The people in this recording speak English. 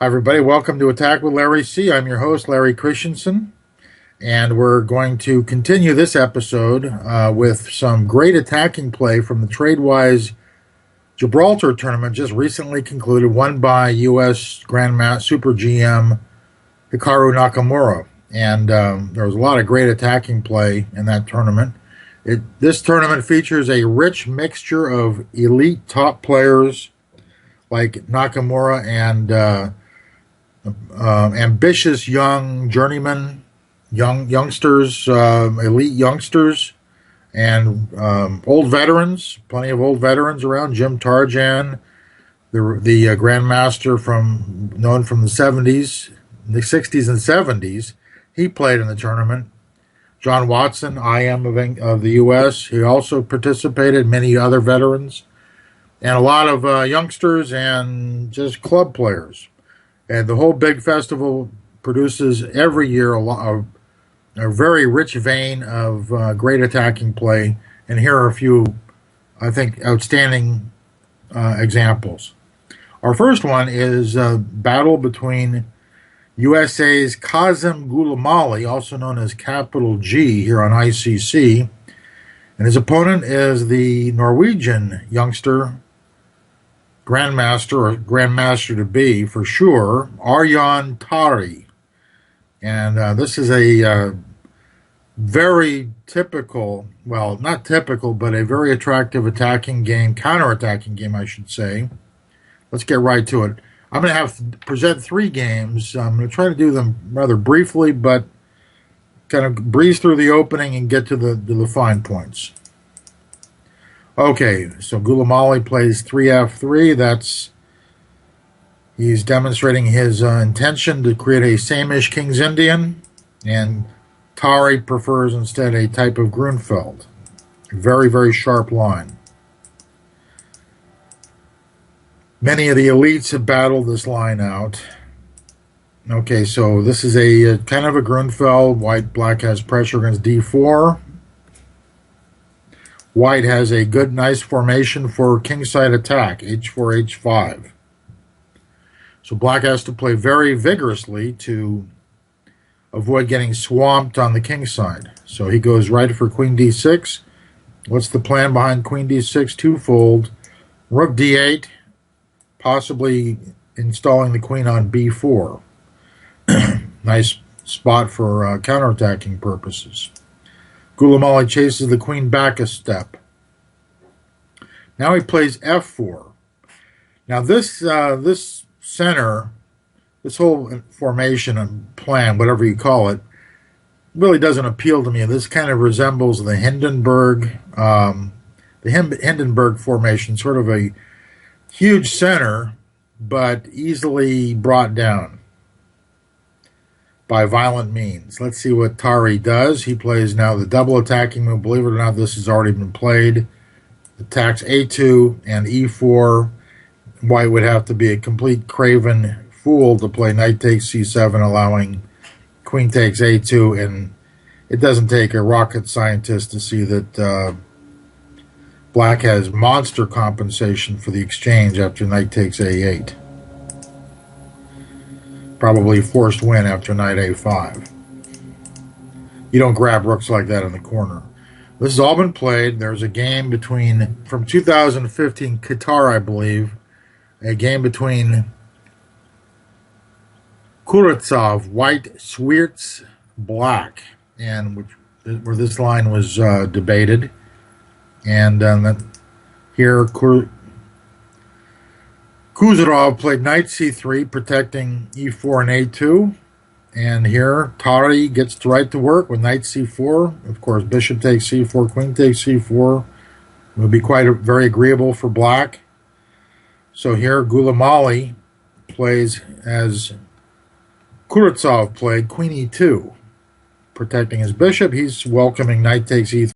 Hi, everybody. Welcome to Attack with LarryC. I'm your host, Larry Christiansen, and we're going to continue this episode with some great attacking play from the TradeWise Gibraltar tournament just recently concluded, won by U.S. Grandmaster Super GM Hikaru Nakamura. And there was a lot of great attacking play in that tournament. This tournament features a rich mixture of elite top players like Nakamura and ambitious young journeymen, youngsters, elite youngsters, and old veterans. Plenty of old veterans around. Jim Tarjan, the grandmaster known from the 60s and 70s, he played in the tournament. John Watson, IM of the U.S., he also participated. Many other veterans, and a lot of youngsters and just club players. And the whole big festival produces every year a very rich vein of great attacking play. And here are a few, I think, outstanding examples. Our first one is a battle between USA's Kazim Gulamali, also known as CapitalG here on ICC, and his opponent is the Norwegian youngster, grandmaster to be for sure, Aryan Tari. And this is a very typical, well, not typical, but a very attractive attacking game, counter-attacking game, I should say. Let's get right to it. I'm going to have to present three games. I'm going to try to do them rather briefly, but kind of breeze through the opening and get to the fine points. Okay, so Gulamali plays 3f3. He's demonstrating his intention to create a same-ish King's Indian, and Tari prefers instead a type of Grunfeld. Very, very sharp line. Many of the elites have battled this line out. Okay, so this is a kind of a Grunfeld. Black has pressure against d4. White has a good, nice formation for kingside attack, h4, h5. So black has to play very vigorously to avoid getting swamped on the king side. So he goes right for queen d6. What's the plan behind queen d6? Twofold. Rook d8, possibly installing the queen on b4. Nice spot for counterattacking purposes. Gulamali chases the queen back a step. Now he plays f4. Now this center, this whole formation and plan, whatever you call it, really doesn't appeal to me. This kind of resembles the Hindenburg formation, sort of a huge center, but easily brought down by violent means. Let's see what Tari does. He plays now the double attacking move. Believe it or not, this has already been played. Attacks a2 and e4. White would have to be a complete craven fool to play knight takes c7, allowing queen takes a2, and it doesn't take a rocket scientist to see that black has monster compensation for the exchange after knight takes a8. Probably forced win after knight a5. You don't grab rooks like that in the corner. This has all been played. There's a game from 2015, Qatar, I believe, a game between Kurotsov, white, Sweerts, black, and where this line was debated. And here, Kuzerov played knight c3, protecting e4 and a2. And here, Tari gets right to work with knight c4. Of course, bishop takes c4, queen takes c4. It would be very agreeable for black. So here, Gulamali plays as Kurotsov played, queen e2, protecting his bishop. He's welcoming knight takes e3.